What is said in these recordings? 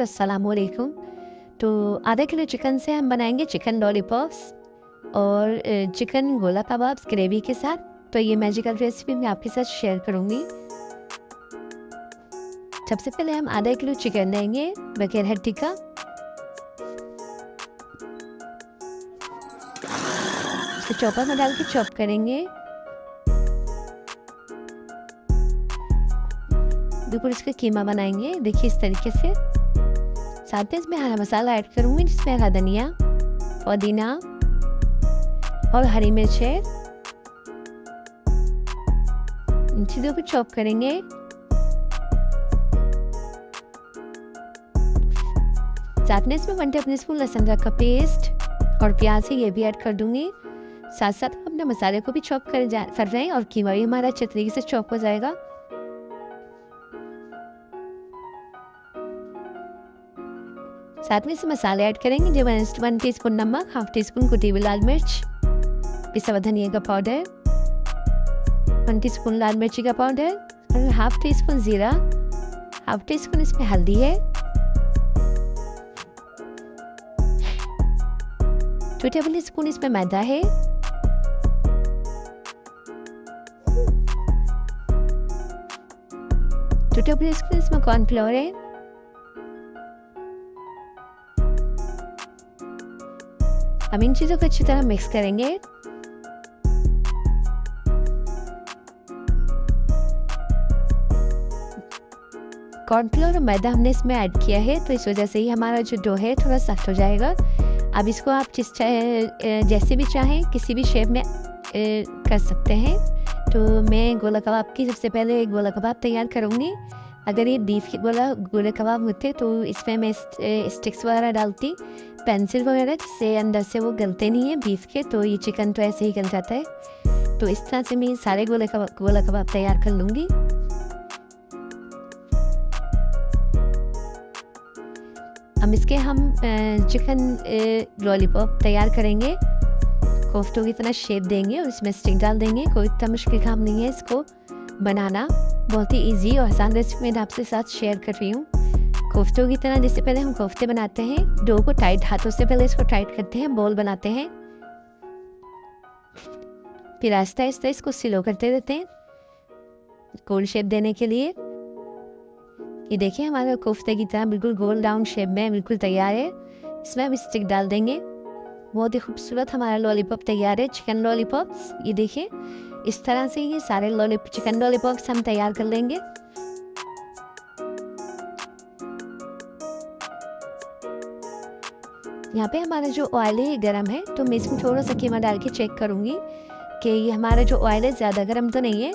अस्सलामुअलैकुम। तो आधा किलो चिकन से हम बनाएंगे चिकन लॉलीपॉप्स और चिकन गोला कबाब्स ग्रेवी के साथ। तो ये मैजिकल रेसिपी मैं आपके साथ शेयर करूँगी। सबसे पहले हम आधा किलो चिकन लेंगे बगैर हड्डी का। इसको चॉपर में डाल के चॉप करेंगे। बिल्कुल इसका कीमा बनाएंगे, देखिए इस तरीके से। साथ में इसमें हरा मसाला ऐड करूँगी, जिसमें हरा धनिया, पुदीना और हरी मिर्च है। इन चीज़ों को चॉप करेंगे। साथ में इसमें 1 टेबलस्पून लहसुन का पेस्ट और प्याज है, ये भी ऐड कर दूंगी। साथ साथ अपने मसाले को भी चॉप कर रहे हैं और कीमा भी हमारा अच्छे तरीके से चॉप हो जाएगा। साथ में इसे मसाले ऐड करेंगे, जो 1 टीस्पून नमक, 1/2 टीस्पून कुटी हुई लाल मिर्च, पिसा हुआ धनिया का पाउडर, 1 टीस्पून लाल मिर्ची का पाउडर और 1/2 टीस्पून जीरा, 1/2 टीस्पून इसमें हल्दी है, 2 टेबलस्पून इसमें मैदा है, 2 टेबलस्पून इसमें कॉर्नफ्लोर है, अब इन चीज़ों को अच्छी तरह मिक्स करेंगे। कॉर्नफ्लोर और मैदा हमने इसमें ऐड किया है, तो इस वजह से ही हमारा जो डो है थोड़ा सख्त हो जाएगा। अब इसको आप जैसे भी चाहें किसी भी शेप में कर सकते हैं। तो मैं गोला कबाब की सबसे पहले गोला कबाब तैयार करूँगी। अगर ये बीफ के गोला कबाब होते तो इसमें मैं स्टिक्स वगैरह डालती, पेंसिल वगैरह, जिससे अंदर से वो गलते नहीं है बीफ के। तो ये चिकन तो ऐसे ही गल जाता है। तो इस तरह से मैं सारे गोला कबाब तैयार कर लूँगी। अब इसके हम चिकन लॉलीपॉप तैयार करेंगे। कोफ्तों की तरह शेप देंगे और इसमें स्टिक डाल देंगे। कोई इतना मुश्किल काम नहीं है इसको बनाना, बहुत ही इजी और आसान रेसिपी मैं आपके साथ शेयर कर रही हूँ। कोफ्तों की तरह जैसे पहले हम कोफ्ते बनाते हैं, डो को टाइट हाथों से पहले इसको टाइट करते हैं, बॉल बनाते हैं, फिर आहिस्ता आहिस्ता इसको स्लो करते रहते हैं गोल शेप देने के लिए। ये देखिए हमारा कोफ्ते की तरह बिल्कुल गोल राउंड शेप में बिल्कुल तैयार है। इसमें हम स्टिक डाल देंगे। बहुत ही खूबसूरत हमारा लॉलीपॉप तैयार है, चिकन लॉलीपॉप्स। ये देखिए इस तरह से ये सारे चिकन लॉलीपॉप्स हम तैयार कर लेंगे। यहाँ पे हमारा जो ऑयल है गर्म है, तो मैं इसमें थोड़ा सा कीमा डाल के चेक करूँगी कि ये हमारा जो ऑयल है ज़्यादा गर्म तो नहीं है।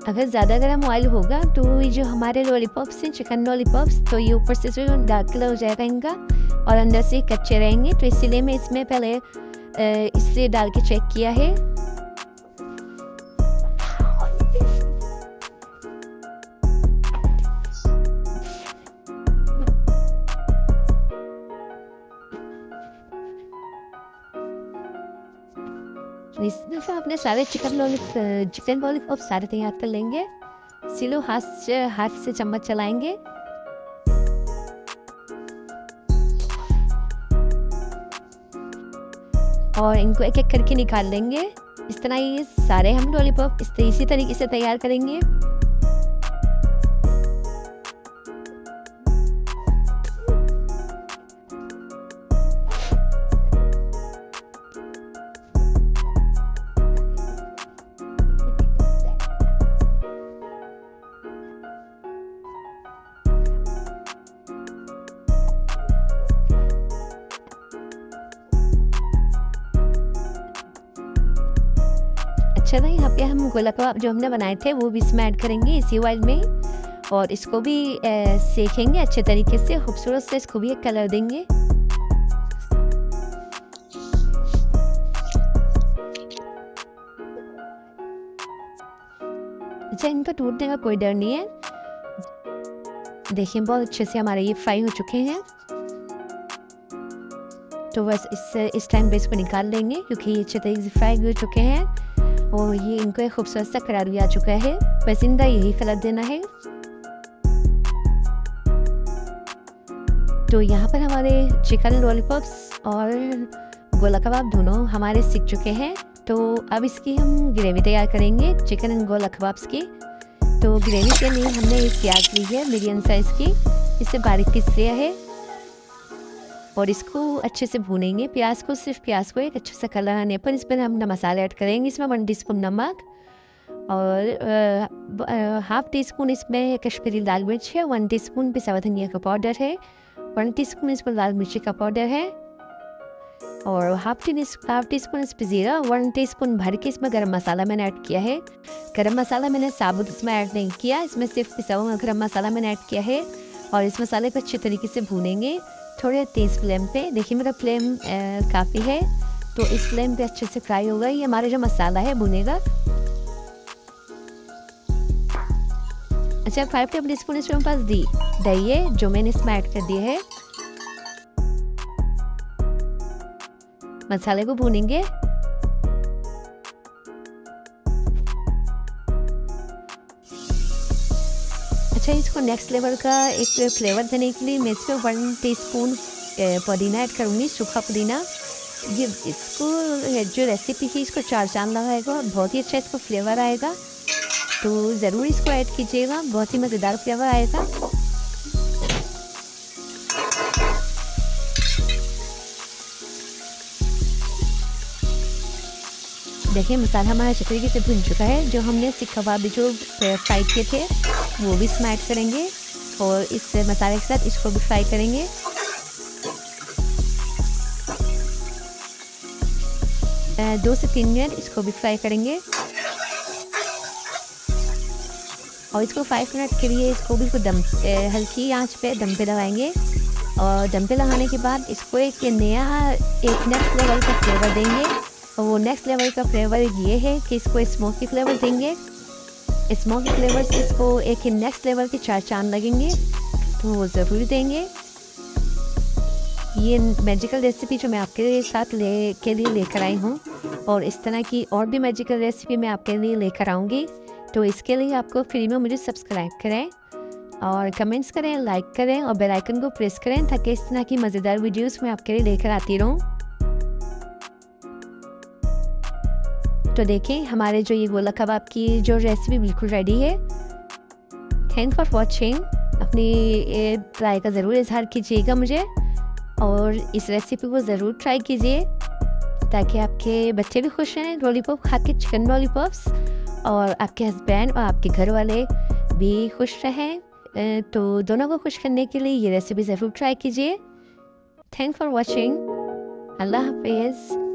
अगर ज़्यादा गर्म ऑयल होगा तो ये जो हमारे लॉलीपॉप्स हैं, चिकन लॉलीपॉप्स, तो ये ऊपर से जो डार्क कलर हो जाएगा इनका और अंदर से कच्चे रहेंगे। तो इसीलिए मैं इसमें पहले इससे डाल के चेक किया है। इस दफ़ा अपने सारे चिकन लॉलीपॉप सारे तैयार कर लेंगे। सिलो हाथ से चम्मच चलाएंगे। और इनको एक एक करके निकाल लेंगे। इस तरह ये सारे हम लॉलीपॉप इसी तरीके से तैयार करेंगे। अच्छा था। यहाँ पे हम गोला कबाब जो हमने बनाए थे वो भी इसमें ऐड करेंगे इसी ऑयल में, और इसको भी सेकेंगे अच्छे तरीके से। खूबसूरत से इसको भी एक कलर देंगे। अच्छा, इनका टूटने का कोई डर नहीं है। देखिए बहुत अच्छे से हमारे ये फ्राई हो चुके हैं। तो बस इस टाइम पे इसको निकाल लेंगे, क्योंकि ये अच्छे तरीके से फ्राई हो चुके हैं। और ये इनको एक खूबसूरत सा कलर भी आ चुका है। बस इनका यही कलर देना है। तो यहाँ पर हमारे चिकन लॉलीपॉप्स और गोला कबाब दोनों हमारे सीख चुके हैं। तो अब इसकी हम ग्रेवी तैयार करेंगे चिकन एंड गोला कबाब्स की। तो ग्रेवी के लिए हमने एक प्याज ली है मीडियम साइज़ की, इसे बारीक पीस लिया है और इसको अच्छे से भूनेंगे प्याज को। सिर्फ प्याज को एक अच्छे से कलर आने पर इसमें हम मसाले ऐड करेंगे। इसमें 1 टीस्पून नमक और हाफ टी स्पून इसमें कश्मीरी लाल मिर्च है, 1 टीस्पून पिसा हुआ धनिया का पाउडर है, 1 टीस्पून इसमें लाल मिर्ची का पाउडर है और हाफ टी स्पून इस पर ज़ीरा, 1 टीस्पून भर के इसमें गरम मसाला मैंने ऐड किया है। गरम मसाला मैंने साबुत इसमें ऐड नहीं किया, इसमें सिर्फ पिसा हुआ गरम मसाला मैंने ऐड किया है और इस मसाले को अच्छे तरीके से भूनेंगे थोड़े तेज़ फ्लेम पे। देखिए मेरा फ्लेम काफ़ी है, तो इस फ्लेम पे अच्छे से फ्राई होगा। ये हमारा जो मसाला है भुनेगा। अच्छा 5 टेबल स्पून इसमें पास दही है जो मैंने इसमें ऐड कर दिया है। मसाले को भूनेंगे। अच्छा इसको नेक्स्ट लेवल का एक फ्लेवर देने के लिए मैं इसमें 1 टीस्पून पुदीना ऐड करूँगी, सूखा पुदीना। ये इसको जो रेसिपी है इसको 4 चांद लगाएगा, बहुत ही अच्छा इसको फ्लेवर आएगा। तो ज़रूर इसको ऐड कीजिएगा, बहुत ही मज़ेदार फ्लेवर आएगा। देखिए मसाला हमारा अच्छे तरीके से भुन चुका है। जो हमने सीख कबाब भी जो फ्राई किए थे वो भी इसमें ऐड करेंगे और इस मसाले के साथ इसको भी फ्राई करेंगे। दो से 3 मिनट इसको भी फ्राई करेंगे और इसको 5 मिनट के लिए इसको भी दम हल्की आंच पे दम पे लगाएंगे और दम पे लगाने के बाद इसको एक नेक्स्ट लेवल का फ्लेवर देंगे। और वो नेक्स्ट लेवल का फ्लेवर ये है कि इसको स्मोकी फ्लेवर देंगे। स्मोकी फ्लेवर से इसको एक नेक्स्ट लेवल के 4 चांद लगेंगे, तो वो ज़रूर देंगे। ये मैजिकल रेसिपी जो मैं आपके साथ लेकर आई हूँ और इस तरह की और भी मैजिकल रेसिपी मैं आपके लिए लेकर आऊँगी। तो इसके लिए आपको फ्री में मुझे सब्सक्राइब करें और कमेंट्स करें, लाइक करें और बेल आइकन को प्रेस करें ताकि इस तरह की मज़ेदार वीडियोस मैं आपके लिए लेकर आती रहूँ। तो देखें हमारे जो ये गोला कबाब की जो रेसिपी बिल्कुल रेडी है। Thank for watching. अपनी ट्राई का ज़रूर इजहार कीजिएगा मुझे और इस रेसिपी को ज़रूर ट्राई कीजिए ताकि आपके बच्चे भी खुश रहें लॉलीपॉप खा के, चिकन लॉलीपॉप्स, और आपके हस्बैंड और आपके घर वाले भी खुश रहें। तो दोनों को खुश करने के लिए ये रेसिपी ज़रूर ट्राई कीजिए। Thank for watching. अल्लाह हाफिज़।